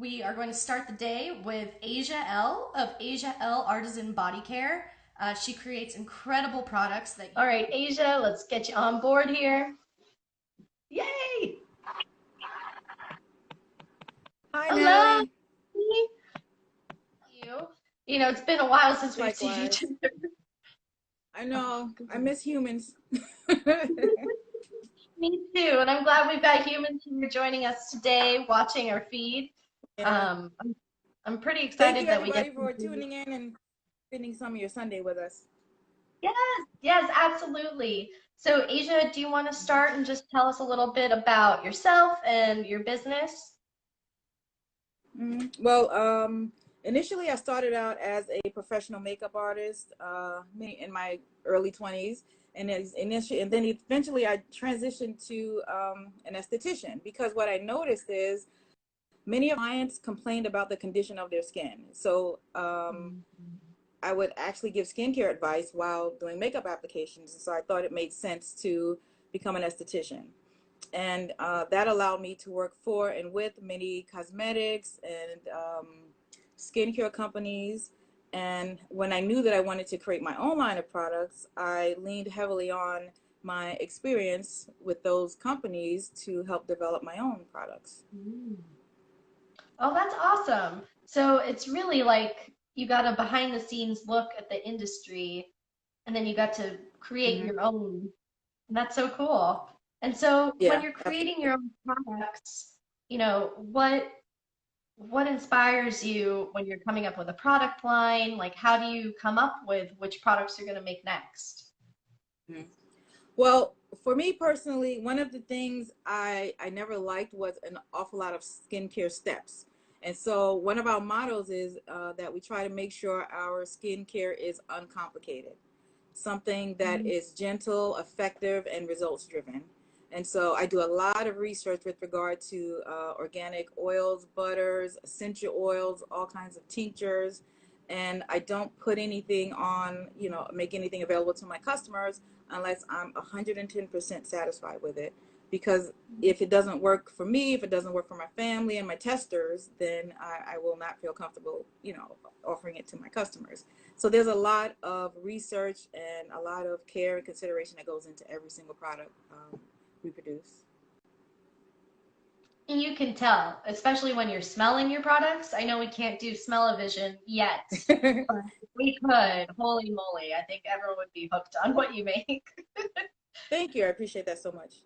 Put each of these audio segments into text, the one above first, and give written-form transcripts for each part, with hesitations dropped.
we are going to start the day with Asia L of Asia L Artisan Body Care. She creates incredible products that. All right, Asia, let's get you on board here. Yay! Hi, Hello. Nelly. You. You know, it's been a while since we've seen you Likewise. together. I know. I miss humans. Me too, and I'm glad we've got humans here joining us today, watching our feed. Yeah. I'm pretty Thank excited you, that we get everybody, for tuning in and spending some of your Sunday with us. Yes, yes, absolutely. So, Asia, do you want to start and just tell us a little bit about yourself and your business? Well, initially, I started out as a professional makeup artist in my early 20s. And then eventually I transitioned to an esthetician, because what I noticed is many of my clients complained about the condition of their skin. So I would actually give skincare advice while doing makeup applications. So I thought it made sense to become an esthetician. And that allowed me to work for and with many cosmetics and skincare companies. And when I knew that I wanted to create my own line of products, I leaned heavily on my experience with those companies to help develop my own products. Mm. Oh, that's awesome. So it's really like you got a behind the scenes look at the industry and then you got to create Hmm. your own. And that's so cool. And so when Yeah, you're creating absolutely. your own products, you know, what inspires you when you're coming up with a product line? Like, how do you come up with which products you're going to make next? Mhm. Well, for me personally, one of the things I never liked was an awful lot of skincare steps. And so one of our mottos is that we try to make sure our skincare is uncomplicated, something that is gentle, effective, and results driven. And so I do a lot of research with regard to organic oils, butters, essential oils, all kinds of tinctures. And I don't put anything on, make anything available to my customers unless I'm 110% satisfied with it. Because if it doesn't work for me, if it doesn't work for my family and my testers, then I will not feel comfortable, offering it to my customers. So there's a lot of research and a lot of care and consideration that goes into every single product we produce. And you can tell, especially when you're smelling your products. I know we can't do smell-o-vision yet, but if we could, holy moly, I think everyone would be hooked on what you make. Thank you. I appreciate that so much.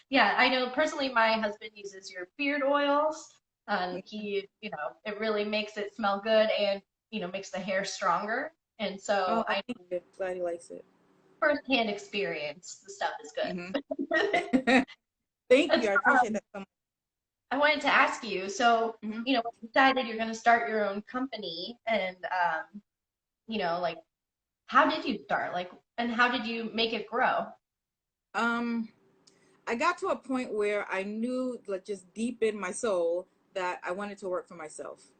Yeah, I know personally my husband uses your beard oils, and it really makes it smell good and, makes the hair stronger. And so Oh, I thank you. Glad he likes it. firsthand experience, the stuff is Hmm. good. Thank That's, you. I appreciate that so much. I wanted to ask you, so, Hmm. when you decided you're going to start your own company and, like, how did you start? Like, and how did you make it grow? Um, I got to a point where I knew, like, just deep in my soul, that I wanted to work for myself.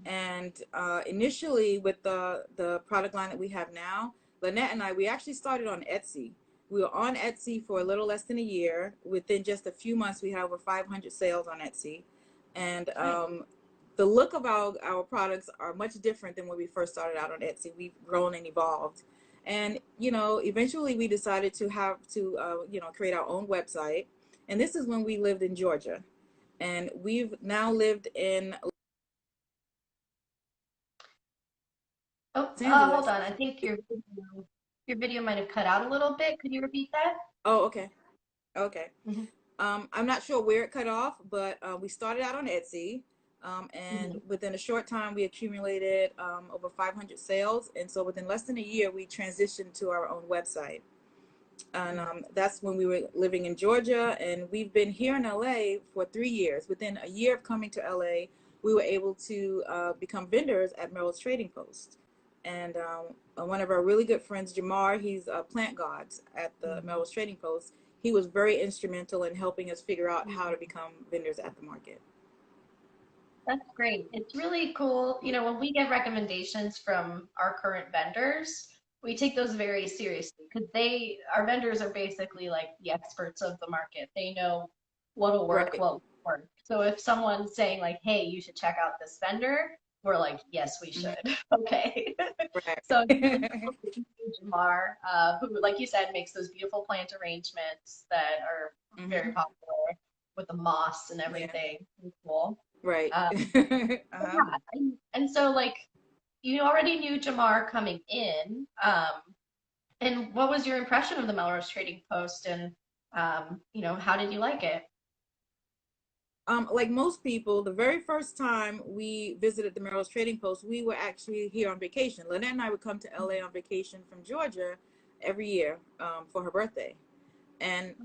And initially, with the product line that we have now, Lynette and I, we actually started on Etsy. We were on Etsy for a little less than a year. Within just a few months, we had over 500 sales on Etsy. And Nice. the look of our products are much different than when we first started out on Etsy. We've grown and evolved. And, eventually we decided to have to, create our own website. And this is when we lived in Georgia. And we've now lived in Oh, Los hold Angeles. on. I think your video might have cut out a little bit. Could you repeat that? Oh, okay. Okay. Hmm. I'm not sure where it cut off, but we started out on Etsy. And Hmm. within a short time, we accumulated over 500 sales. And so within less than a year, we transitioned to our own website. And that's when we were living in Georgia. And we've been here in LA for 3 years. Within a year of coming to LA, we were able to become vendors at Melrose Trading Post. And one of our really good friends, Jamar, he's a plant gods at the Melrose Trading Post. He was very instrumental in helping us figure out how to become vendors at the market. That's great. It's really cool. When we get recommendations from our current vendors, we take those very seriously because our vendors are basically like the experts of the market. They know what'll work, Right. what won't work. So if someone's saying like, hey, you should check out this vendor, we're like, yes, we Mhm. should. Okay. So it's really Right. cool that you see Jamar, who, like you said, makes those beautiful plant arrangements that are very Hmm. popular with the moss and Yeah. everything. Really cool. Right. Uh, Uh-huh. yeah, and so like you already knew Jamar coming in. And what was your impression of the Melrose Trading Post, and how did you like it? Like most people, the very first time we visited the Melrose Trading Post, we were actually here on vacation. Lynette and I would come to LA on vacation from Georgia every year for her birthday. And,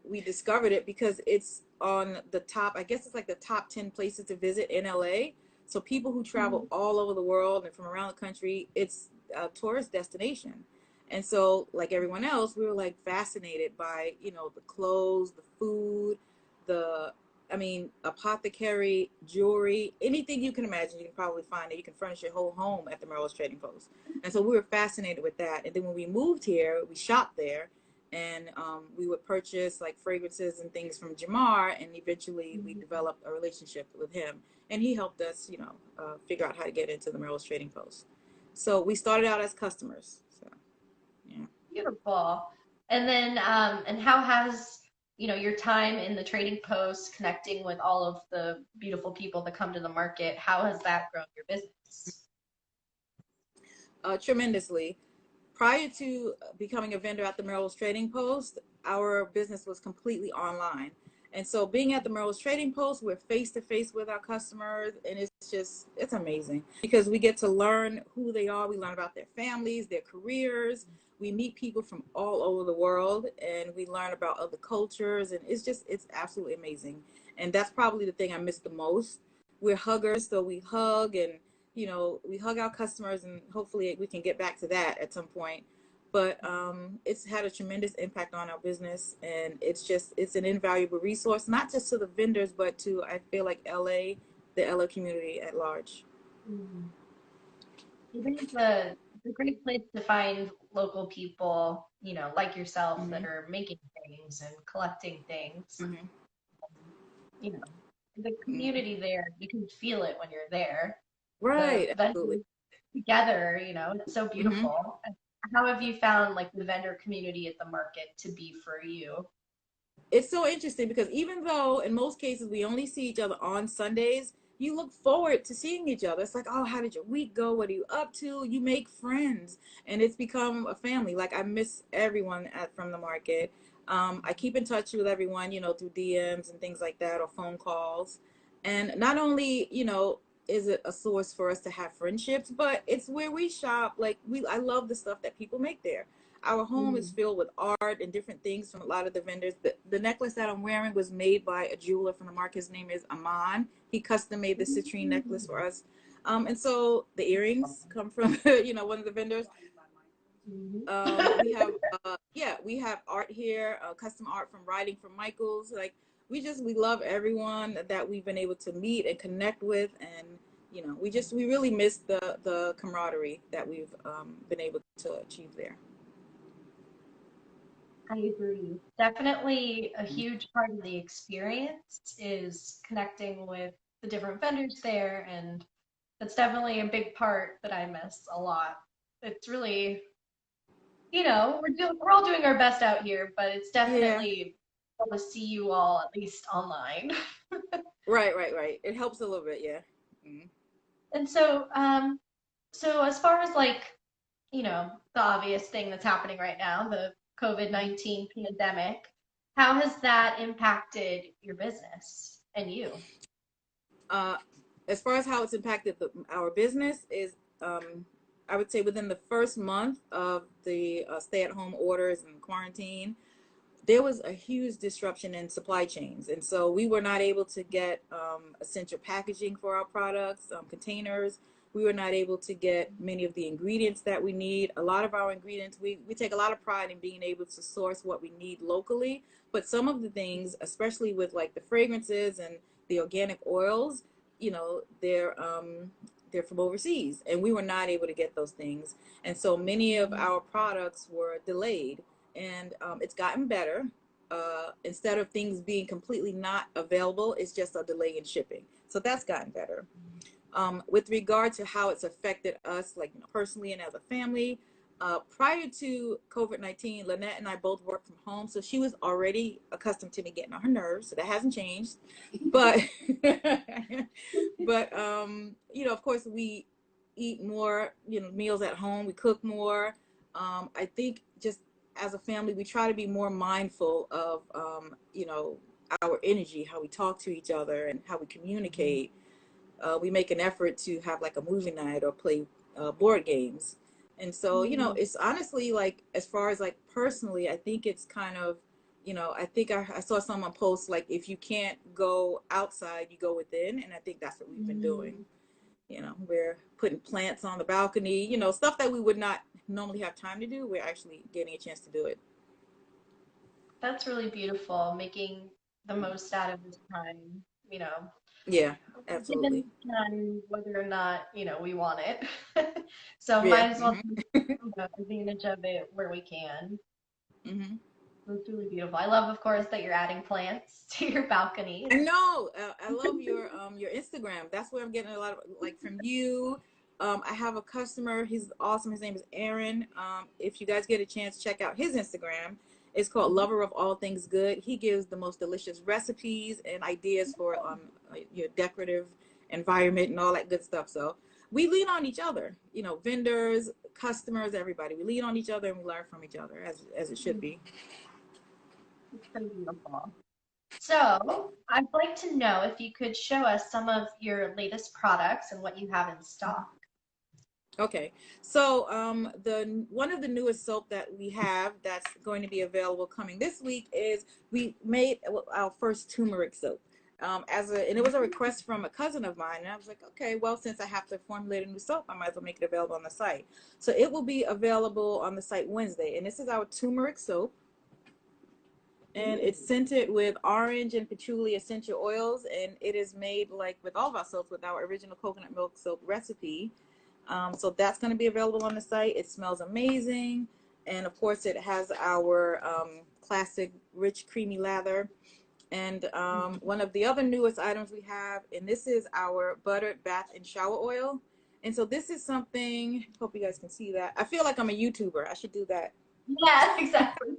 we discovered it because it's on the top, I guess it's like the top 10 places to visit in LA. So people who travel all over the world and from around the country, it's a tourist destination. And so, like everyone else, we were like fascinated by, the clothes, the food, the I mean, apothecary, jewelry, anything you can imagine, you can probably find it. You can furnish your whole home at the Melrose Trading Post. And so we were fascinated with that. And then when we moved here, we shopped there, and we would purchase like fragrances and things from Jamar. And eventually we developed a relationship with him. And he helped us, figure out how to get into the Melrose Trading Post. So we started out as customers. So, yeah. Beautiful. And then, and how has, your time in the trading post connecting with all of the beautiful people that come to the market, how has that grown your business? Tremendously. Prior to becoming a vendor at the Melrose Trading Post, our business was completely online. And so being at the Melrose Trading Post, we're face to face with our customers, and it's amazing because we get to learn who they are. We learn about their families, their careers. We meet people from all over the world, and we learn about other cultures, and it's absolutely amazing. And that's probably the thing I miss the most. We're huggers, so we hug, and we hug our customers, and hopefully we can get back to that at some point. But it's had a tremendous impact on our business, and it's an invaluable resource, not just to the vendors, but to, I feel like, the LA community at large. Mhm. I think it's a great place to find local people, like yourself that Hmm. are making things and collecting things. Hmm. You know, the Hmm. community there, you can feel it when you're there. The Right, absolutely. vendors together, it's so Hmm. beautiful. How have you found like the vendor community at the market to be for you? It's so interesting because even though in most cases we only see each other on Sundays, you look forward to seeing each other. It's like, oh, how did your week go? What are you up to? You make friends, and it's become a family. Like, I miss everyone from the market. I keep in touch with everyone, through DMs and things like that, or phone calls. And not only, is it a source for us to have friendships, but it's where we shop. Like, I love the stuff that people make there. Our home is Mhm. filled with art and different things from a lot of the vendors. The necklace that I'm wearing was made by a jeweler from the market. His name is Aman. He custom made the citrine necklace for us. And so the earrings come from, one of the vendors. Mhm. We have, we have art here, custom art from writing from Michaels. Like, we love everyone that we've been able to meet and connect with. And, we really miss the camaraderie that we've been able to achieve there. I agree. Definitely a huge part of the experience is connecting with the different vendors there, and that's definitely a big part that I miss a lot. It's really, we're all doing our best out here, but it's Yeah. definitely cool to see you all at least online. Right, right, right. It helps a little bit, yeah. Mhm. And so as far as like, the obvious thing that's happening right now, the COVID-19 pandemic, how has that impacted your business and you? Uh, as far as how it's impacted our business is, I would say within the first month of the stay-at-home orders and quarantine, there was a huge disruption in supply chains. And so we were not able to get essential packaging for our products, containers. We were not able to get many of the ingredients that we need. A lot of our ingredients, we take a lot of pride in being able to source what we need locally. But some of the things, especially with like the fragrances and the organic oils, they're from overseas, and we were not able to get those things. And so many of our products were delayed, and it's gotten better. instead of things being completely not available, it's just a delay in shipping. So that's gotten better. With regard to how it's affected us, like, you know, personally and as a family, prior to COVID-19, Lynette and I both worked from home, so she was already accustomed to me getting on her nerves, so that hasn't changed. But, but you know, of course, we eat more, you know, meals at home. We cook more. I think just as a family, we try to be more mindful of, you know, our energy, how we talk to each other, and how we communicate. We make an effort to have like a movie night or play board games. And so, you know, it's honestly like, as far as like personally, I think it's kind of, you know, I think I saw someone post like, if you can't go outside, you go within. And I think that's what we've been doing. You know, we're putting plants on the balcony, you know, stuff that we would not normally have time to do. We're actually getting a chance to do it. That's really beautiful, making the most out of this time, you know, Yeah, given absolutely. time, whether or not, you know, we want it. So Yeah. might as well take advantage of it where we can. Hmm. It's really beautiful. I love, of course, that you're adding plants to your balcony. I know. I love your Instagram. That's where I'm getting a lot of, like, from you. I have a customer. He's awesome. His name is Aaron. If you guys get a chance, check out his Instagram. It's called Lover of All Things Good. He gives the most delicious recipes and ideas for your decorative environment and all that good stuff. So we lean on each other. You know, vendors, customers, everybody. We lean on each other and we learn from each other, as it should be. It's so beautiful. So I'd like to know if you could show us some of your latest products and what you have in stock. Okay, so the one of the newest soap that we have that's going to be available coming this week is, we made our first turmeric soap. And it was a request from a cousin of mine, and I was like, okay, well, since I have to formulate a new soap, I might as well make it available on the site. So it will be available on the site Wednesday, and this is our turmeric soap, and it's scented with orange and patchouli essential oils, and it is made, like with all of our soaps, with our original coconut milk soap recipe. So that's going to be available on the site. It smells amazing. And of course, it has our classic rich creamy lather. And one of the other newest items we have, and this is our buttered bath and shower oil. And so this is something, hope you guys can see that. I feel like I'm a YouTuber. I should do that. Yeah, exactly.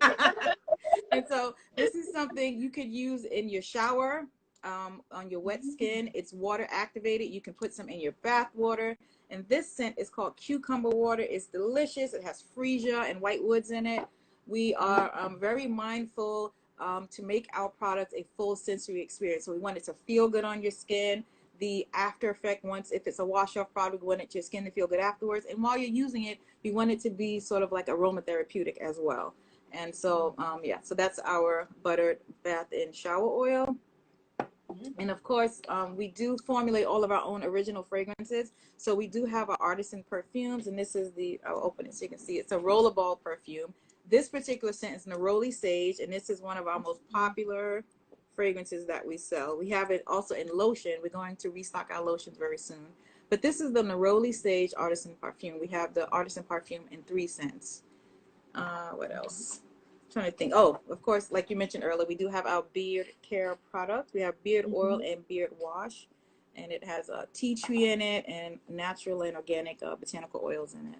And so this is something you could use in your shower, on your wet skin. It's water activated. You can put some in your bath water. And this scent is called cucumber water. It's delicious. It has freesia and white woods in it. We are very mindful to make our products a full sensory experience. So we want it to feel good on your skin. The after effect, once, if it's a wash off product, we want your skin to feel good afterwards. And while you're using it, we want it to be sort of like aromatherapeutic as well. And so, yeah, so that's our buttered bath and shower oil. And of course, we do formulate all of our own original fragrances. So we do have our Artisan perfumes, and this is I'll open it so you can see. It's a rollerball perfume. This particular scent is Neroli Sage, and this is one of our most popular fragrances that we sell. We have it also in lotion. We're going to restock our lotions very soon. But this is the Neroli Sage Artisan perfume. We have the Artisan perfume in 3 scents. What else? Trying to think. Oh, of course, like you mentioned earlier, we do have our beard care product. We have beard oil and beard wash, and it has tea tree in it and natural and organic botanical oils in it.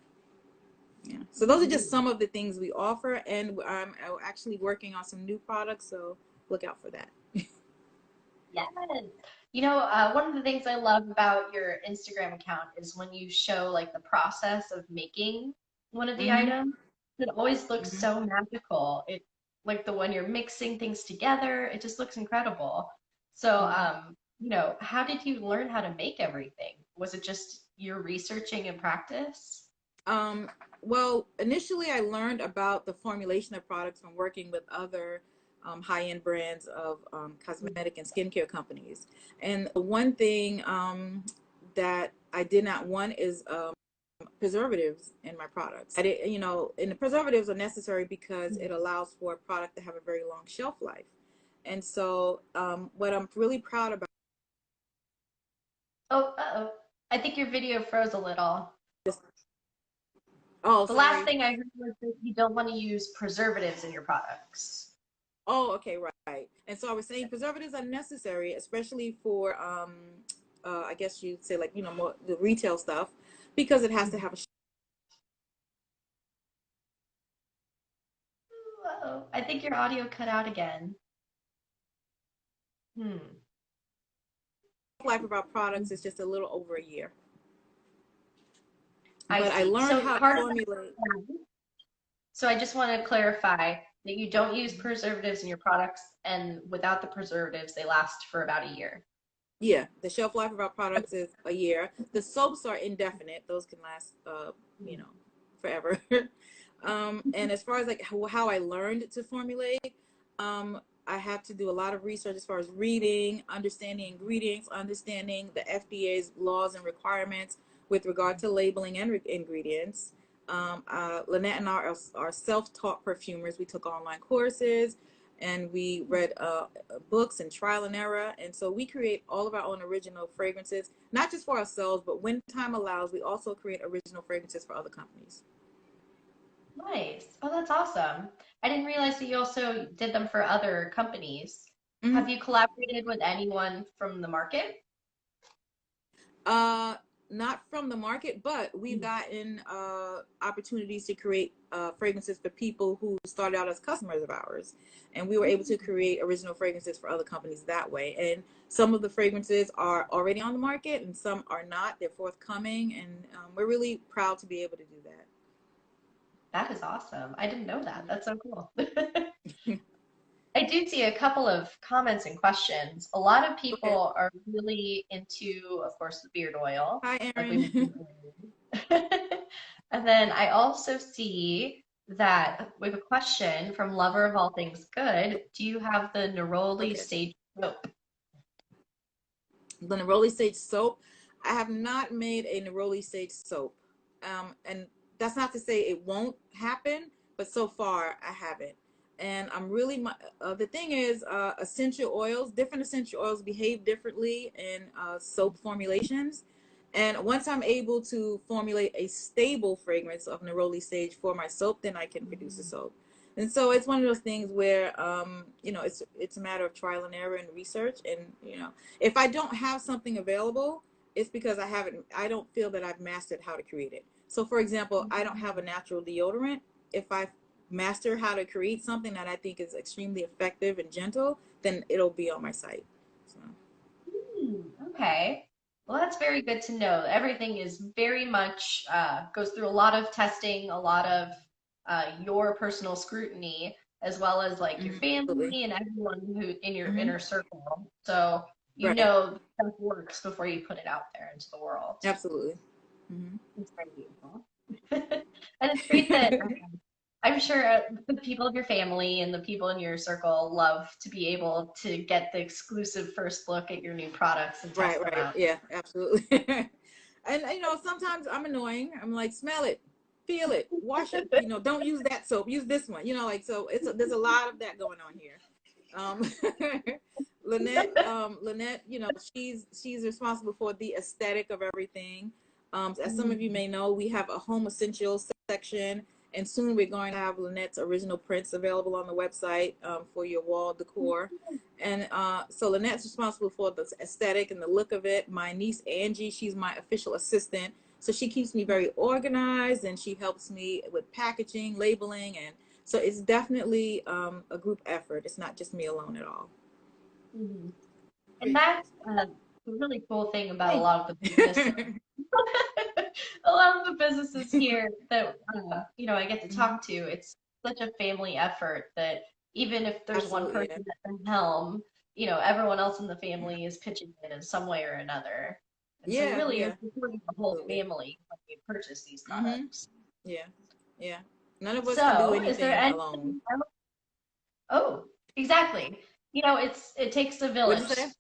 Yeah. So those are just some of the things we offer, and I'm actually working on some new products, so look out for that. Yes. You know, one of the things I love about your Instagram account is when you show like the process of making one of the Hmm. items. It always looks Hmm. so magical. It like the when you're mixing things together, it just looks incredible. So, you know, how did you learn how to make everything? Was it just your researching and practice? Um, well, initially I learned about the formulation of products from working with other high-end brands of cosmetic and skincare companies. And one thing that I did not want is preservatives in my products. I did, you know, and the preservatives are necessary because it allows for a product to have a very long shelf life. And so what I'm really proud about. Oh, uh-oh. I think your video froze a little. Oh, The last sorry. thing I heard was that you don't want to use preservatives in your products. Oh, okay, right. And so I was saying preservatives are necessary, especially for I guess you'd say like, you know, more the retail stuff, because it has to have a Whoa, I think your audio cut out again. Hmm. life of our products is just a little over a year. I But I see. learned So how to part of formulate. that, so I just want to clarify that you don't use preservatives in your products, and without the preservatives, they last for about a year. Yeah, the shelf life of our products is a year. The soaps are indefinite; those can last, you know, forever. And as far as like how I learned to formulate, I had to do a lot of research as far as reading, understanding ingredients, understanding the FDA's laws and requirements with regard to labeling and ingredients. Lynette and I are self-taught perfumers. We took online courses and we read books and trial and error. And so we create all of our own original fragrances, not just for ourselves, but when time allows, we also create original fragrances for other companies. Nice. Oh, that's awesome. I didn't realize that you also did them for other companies. Have Mm-hmm. you collaborated with anyone from the market? Uh, Not from the market, but we've gotten opportunities to create fragrances for people who started out as customers of ours, and we were able to create original fragrances for other companies that way. And some of the fragrances are already on the market, and some are not. They're forthcoming, and we're really proud to be able to do that. That is awesome. I didn't know that. Mhm. That's so cool. I do see a couple of comments and questions. A lot of Okay. people are really into, of course, the beard oil, Hi, like we Erin. mentioned earlier. And then I also see that we have a question from Lover of All Things Good. Do you have the Neroli Okay. Sage Soap? The neroli sage soap. I have not made a neroli sage soap, and that's not to say it won't happen, but so far I haven't. And I'm really the thing is, essential oils, different essential oils behave differently in soap formulations. And once I'm able to formulate a stable fragrance of neroli sage for my soap, then I can produce a soap. And so it's one of those things where, you know, it's a matter of trial and error and research. And you know, if I don't have something available, it's because I don't feel that I've mastered how to create it. So for example, I don't have a natural deodorant. If I master how to create something that I think is extremely effective and gentle, then it'll be on my site. So. Hmm, okay. Well, that's very good to know. Everything is very much goes through a lot of testing, a lot of your personal scrutiny, as well as like your Absolutely. family and everyone who in your Hmm. inner circle. So you Right. know stuff works before you put it out there into the world. Absolutely. Hmm. It's very beautiful. And it's great that I'm sure the people of your family and the people in your circle love to be able to get the exclusive first look at your new products and Right, test them right. out. Yeah, absolutely. And you know, sometimes I'm annoying. I'm like, smell it, feel it, wash it. You know, don't use that soap. Use this one. You know, like so. There's a lot of that going on here. Um, Lynette, you know, she's responsible for the aesthetic of everything. As some of you may know, we have a home essentials section, and soon we're going to have Lynette's original prints available on the website for your wall decor. And so Lynette's responsible for the aesthetic and the look of it. My niece Angie, she's my official assistant, so she keeps me very organized and she helps me with packaging, labeling, and so it's definitely a group effort. It's not just me alone at all. Mhm. And that's the really cool thing about a Thank lot of the businesses. you. A lot of the businesses here that I get to Hmm. talk to, it's such a family effort that even if there's one Absolutely, yeah. person at the helm, everyone else in the family is pitching in some way or another. And so Yeah, really you're yeah, supporting the whole absolutely. family when you purchase these Hmm. products. Yeah, yeah. None of us can do So is there anything alone. anything else? Oh, exactly. It takes a What'd you village. say?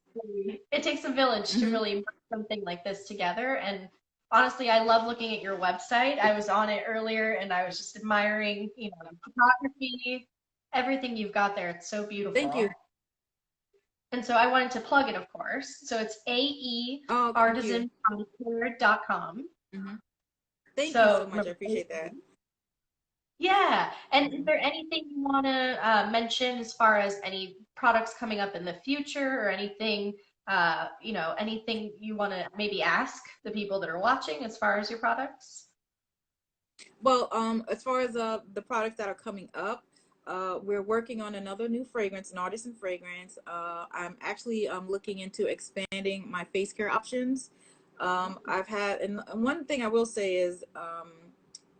It takes a village to Hmm. really put something like this together. And honestly, I love looking at your website. I was on it earlier and I was just admiring, the photography, everything you've got there. It's so Thank you. beautiful. And so I wanted to plug it, of course. So it's Oh, thank you. aeartisanpodcare.com. Hmm. Thank you so So much. I remember, appreciate that. Yeah. And is there anything you want to mention as far as any products coming up in the future or anything, anything you want to maybe ask the people that are watching as far as your products? Well, as far as the products that are coming up, we're working on another new fragrance, an artisan fragrance. I'm actually looking into expanding my face care options. I've had, and one thing I will say is,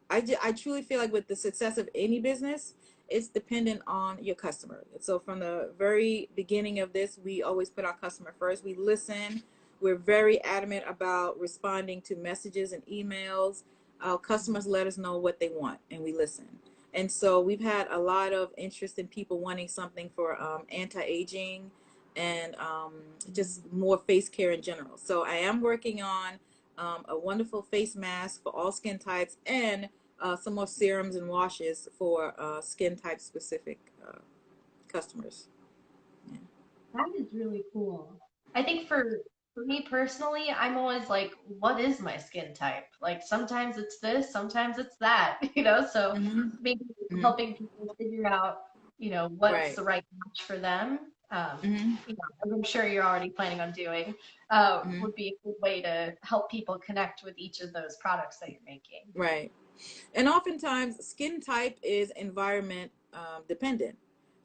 I truly feel like with the success of any business, it's dependent on your customer. So from the very beginning of this, we always put our customer first. We listen. We're very adamant about responding to messages and emails. Our customers let us know what they want, and we listen. And so we've had a lot of interest in people wanting something for anti-aging and just more face care in general. So I am working on a wonderful face mask for all skin types and some more serums and washes for skin type specific customers. Yeah. That is really cool. I think for me personally, I'm always like, what is my skin type? Like sometimes it's this, sometimes it's that, so Mm-hmm. maybe Mm-hmm. helping people figure out, what's Right. the right match for them. Mm-hmm. As I'm sure you're already planning on doing, Mm-hmm. would be a good way to help people connect with each of those products that you're making. Right. And oftentimes, skin type is environment dependent.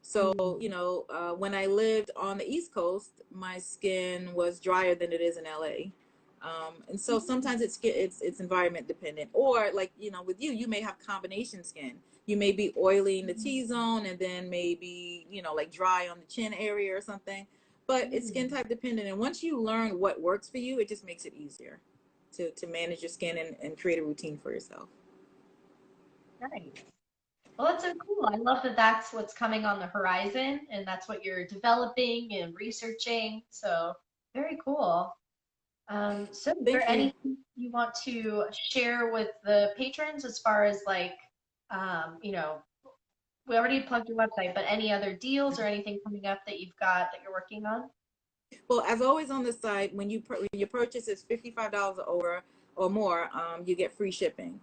So, Mm. when I lived on the East Coast, my skin was drier than it is in LA. And so sometimes it's environment dependent. Or like, with you may have combination skin. You may be oily in the T-zone and then maybe, like dry on the chin area or something. But it's skin Mm. type dependent. And once you learn what works for you, it just makes it easier to manage your skin and create a routine for yourself. Nice. Well, that's so cool. I love that that's what's coming on the horizon and that's what you're developing and researching. So, very cool. So is Thank there you. anything you want to share with the patrons as far as like, um, you know, we already plugged your website, but any other deals or anything coming up that you've got that you're working on? Well, as always on the site, when your purchase is $55 or more, you get free shipping.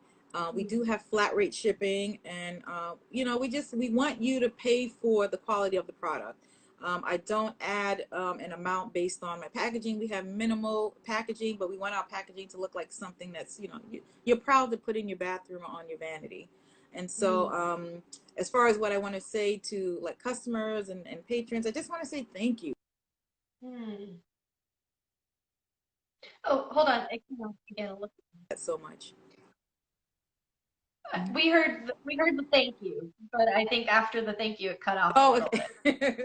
We Hmm. do have flat rate shipping, and we want you to pay for the quality of the product. I don't add an amount based on my packaging. We have minimal packaging, but we want our packaging to look like something that's you're proud to put in your bathroom or on your vanity. And so, Hmm. as far as what I want to say to like customers and patrons, I just want to say thank you Hmm. Oh, hold on. It came off again. so much. We heard the thank you, but I think after the thank you, it cut off a Oh, little bit. okay.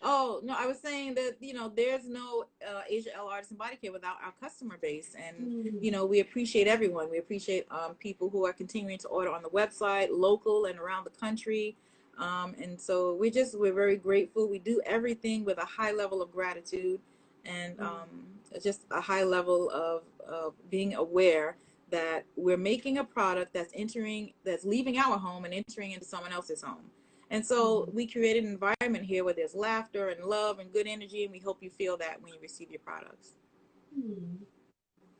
Oh, no, I was saying that, there's no Asia L Artisan Body Care without our customer base. And, Hmm. we appreciate everyone. We appreciate people who are continuing to order on the website, local and around the country. And so we're very grateful. We do everything with a high level of gratitude and just a high level of being aware that we're making a product that's leaving our home and entering into someone else's home. And so Hmm. we created an environment here where there's laughter and love and good energy, and we hope you feel that when you receive your products. Hmm.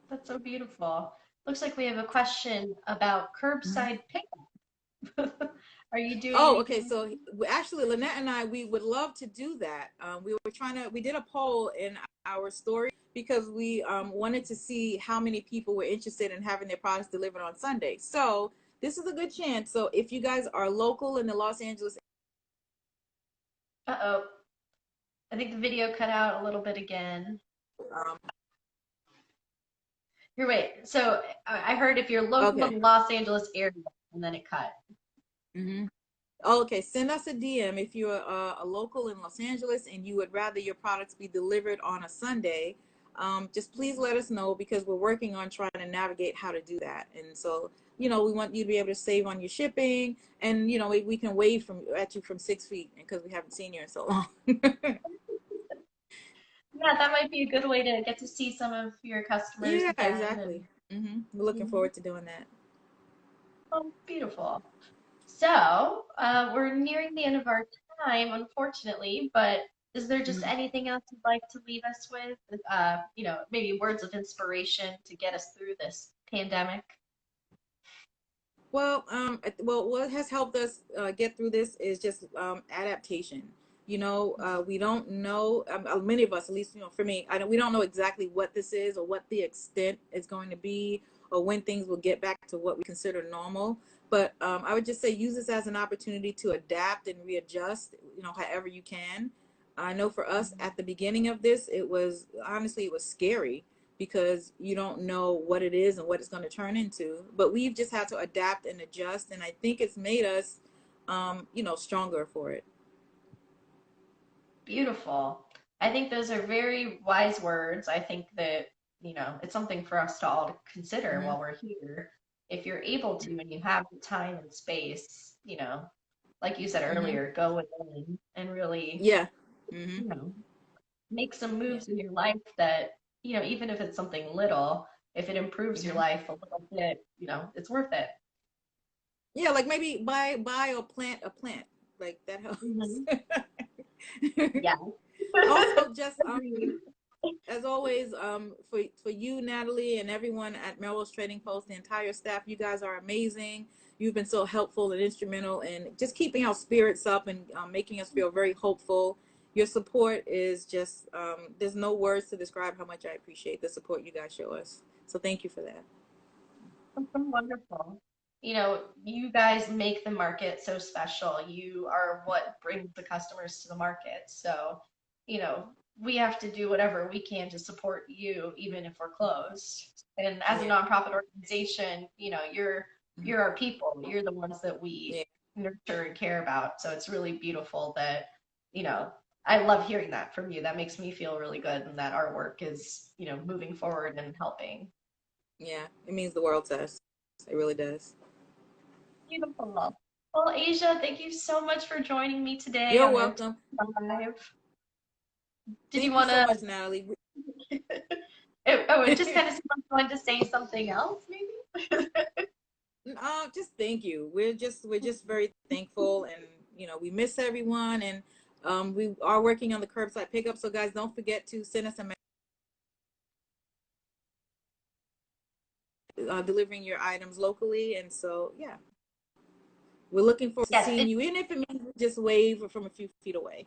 That's so beautiful. Looks like we have a question about Mhm. curbside pickup. Are you doing Oh, okay. anything? So actually, Lynette and I, we would love to do that. We did a poll in our story because we wanted to see how many people were interested in having their products delivered on Sunday. So this is a good chance. So if you guys are local in the Los Angeles, Uh-oh. I think the video cut out a little bit again. um, Here, wait. So I heard if you're local in okay. the Los Angeles area, and then it cut. Mm-hmm. Okay, send us a DM if you're a local in Los Angeles and you would rather your products be delivered on a Sunday. Just please let us know because we're working on trying to navigate how to do that. And so, we want you to be able to save on your shipping, and we can wave at you from 6 feet because we haven't seen you in so long. Yeah, that might be a good way to get to see some of your customers Yeah, again. And exactly. We're looking Mhm. forward to doing that. Oh, beautiful. So, we're nearing the end of our time, unfortunately, but is there just Mhm. anything else you'd like to leave us with? Maybe words of inspiration to get us through this pandemic? Well, what has helped us get through this is just adaptation. We don't know. Many of us, at least, for me, we don't know exactly what this is or what the extent is going to be, or when things will get back to what we consider normal. But I would just say use this as an opportunity to adapt and readjust. However you can. I know for us at the beginning of this, it was scary because you don't know what it is and what it's going to turn into. But we've just had to adapt and adjust, and I think it's made us, stronger for it. Beautiful. I think those are very wise words. I think that, it's something for us to all consider Mm-hmm. while we're here. If you're able to and you have the time and space, like you said Mm-hmm. earlier, go within and really, Yeah. Mm-hmm. make some Yeah. moves in your life that, even if it's something little, if it improves your Mm-hmm. life a little bit, it's worth it. Yeah, like maybe buy or plant a plant. Like that helps. Yeah. Also, just as always, for you, Natalie, and everyone at Melrose Trading Post, the entire staff, you guys are amazing. You've been so helpful and instrumental in just keeping our spirits up and making us feel very hopeful. Your support is just, there's no words to describe how much I appreciate the support you guys show us. So thank you for that. Wonderful. You guys make the market so special. You are what brings the customers to the market. So, we have to do whatever we can to support you, even if we're closed. And as a Yeah. nonprofit organization, you're our people. You're the ones that we Yeah. nurture and care about. So it's really beautiful that, I love hearing that from you. That makes me feel really good, and that our work is, moving forward and helping. Yeah, it means the world to us. It really does. Beautiful. Well, Asia, thank you so much for joining me today You're on welcome. MTP Live. Did you Thank you want so to? much, Natalie. It just kind of seemed like you wanted to say something else, maybe. Just thank you. We're just very thankful, and we miss everyone, and we are working on the curbside pickup. So guys, don't forget to send us delivering your items locally. And so yeah, we're looking forward to Yes, seeing you, even if it means just wave from a few feet away.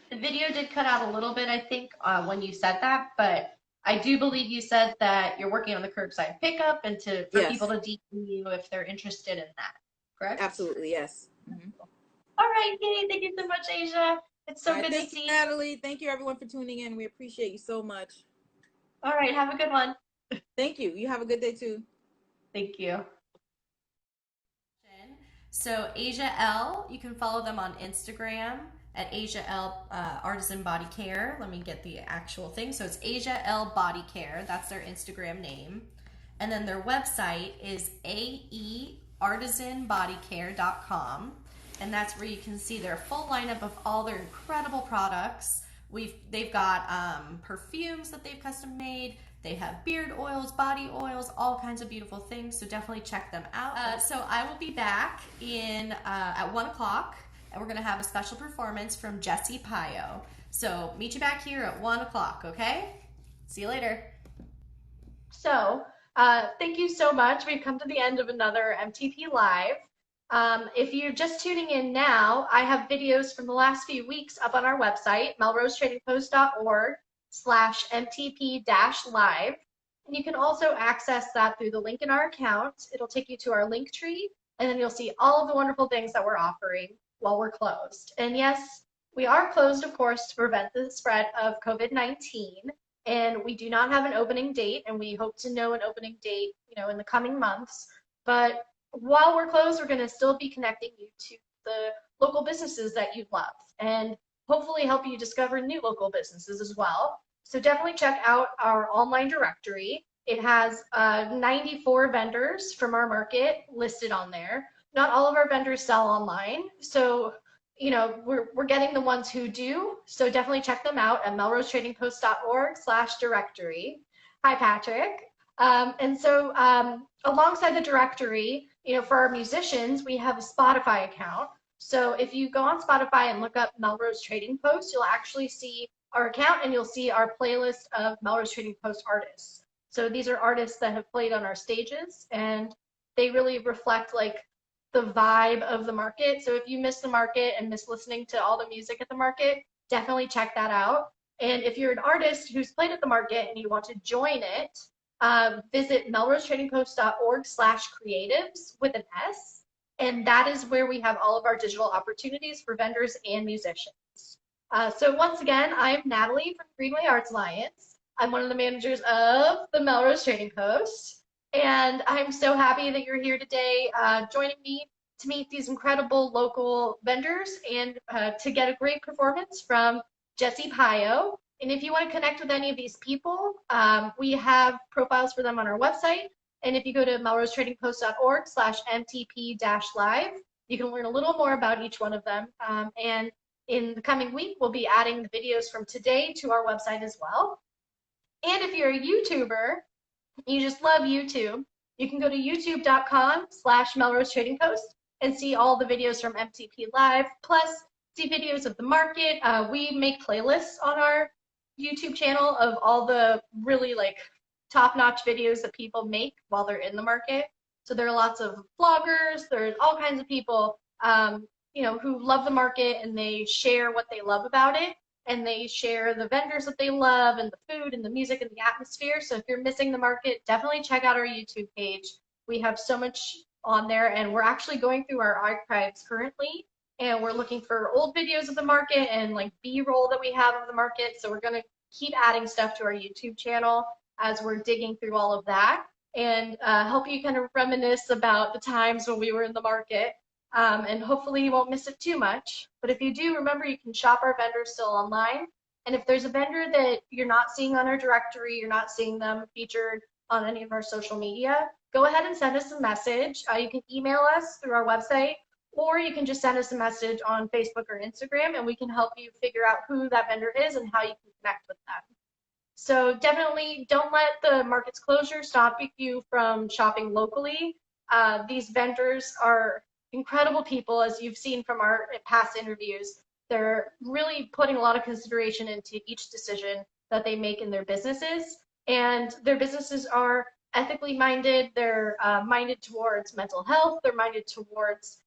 the video did cut out a little bit, I think, when you said that, but I do believe you said that you're working on the curbside pickup and for people Yes, to DM you if they're interested in that. Correct? absolutely. Yes. Mm-hmm. All right, yay! Thank you so much, Asia. It's All so right. good to Thank you, see you. Natalie. Thank you, everyone, for tuning in. We appreciate you so much. All right, have a good one. Thank you. You have a good day too. Thank you. So Asia L, you can follow them on Instagram at Asia L Artisan Body Care. Let me get the actual thing. So it's Asia L Body Care. That's their Instagram name. And then their website is aeartisanbodycare.com. And that's where you can see their full lineup of all their incredible products. They've got perfumes that they've custom made. They have beard oils, body oils, all kinds of beautiful things. So definitely check them out. So I will be back at 1 o'clock, and we're gonna have a special performance from Jesse Pio. So meet you back here at 1 o'clock. Okay? See you later. So thank you so much. We've come to the end of another MTP Live. If you're just tuning in now, I have videos from the last few weeks up on our website, melrosetradingpost.org/MTP-live. And you can also access that through the link in our account. It'll take you to our link tree, and then you'll see all of the wonderful things that we're offering while we're closed. And yes, we are closed, of course, to prevent the spread of COVID-19. And we do not have an opening date, and we hope to know an opening date, in the coming months. But while we're closed, we're going to still be connecting you to the local businesses that you love, and hopefully help you discover new local businesses as well. So definitely check out our online directory. It has 94 vendors from our market listed on there. Not all of our vendors sell online, so we're getting the ones who do. So definitely check them out at melrosetradingpost.org/directory. Hi, Patrick. And so alongside the directory, for our musicians, we have a Spotify account. So if you go on Spotify and look up Melrose Trading Post, you'll actually see our account, and you'll see our playlist of Melrose Trading Post artists. So these are artists that have played on our stages, and They really reflect like the vibe of the market. So if you miss the market and miss listening to all the music at the market, definitely check that out. And if you're an artist who's played at the market and you want to join it, visit melrosetradingpost.org/creatives with an S. And that is where we have all of our digital opportunities for vendors and musicians. So once again, I'm Natalie from Greenway Art Alliance. I'm one of the managers of the Melrose Trading Post. And I'm so happy that you're here today joining me to meet these incredible local vendors and to get a great performance from Jesse Pio. And if you want to connect with any of these people, we have profiles for them on our website. And if you go to melrosetradingpost.org/MTP-live, you can learn a little more about each one of them. And in the coming week, we'll be adding the videos from today to our website as well. And if you're a YouTuber, you just love YouTube, you can go to youtube.com/Melrose Trading Post and see all the videos from MTP Live, plus see videos of the market. We make playlists on our YouTube channel of all the really like top-notch videos that people make while they're in the market. So there are lots of vloggers, there's all kinds of people you know, who love the market and they share what they love about it. And they share the vendors that they love and the food and the music and the atmosphere. So if you're missing the market, definitely check out our YouTube page. We have so much on there, and we're actually going through our archives currently, and we're looking for old videos of the market and like B-roll that we have of the market. So we're going to keep adding stuff to our YouTube channel as we're digging through all of that, and help you kind of reminisce about the times when we were in the market. And hopefully you won't miss it too much. But if you do, remember you can shop our vendors still online. And if there's a vendor that you're not seeing on our directory, you're not seeing them featured on any of our social media, go ahead and send us a message. You can email us through our website, or you can just send us a message on Facebook or Instagram, and we can help you figure out who that vendor is and how you can connect with them. So definitely don't let the market's closure stop you from shopping locally. These vendors are incredible people, as you've seen from our past interviews. They're really putting a lot of consideration into each decision that they make in their businesses, and their businesses are ethically minded. They're minded towards mental health. They're minded towards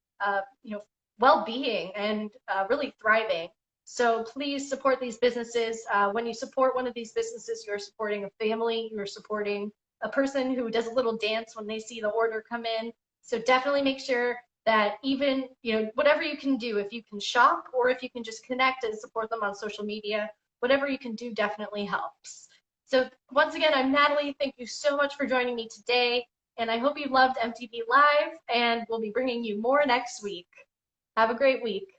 you know, well-being and really thriving. So please support these businesses. When you support one of these businesses, you're supporting a family. You're supporting a person who does a little dance when they see the order come in. So definitely make sure that even, you know, whatever you can do, if you can shop or if you can just connect and support them on social media, whatever you can do definitely helps. So once again, I'm Natalie. Thank you so much for joining me today. And I hope you loved MTP Live, and we'll be bringing you more next week. Have a great week.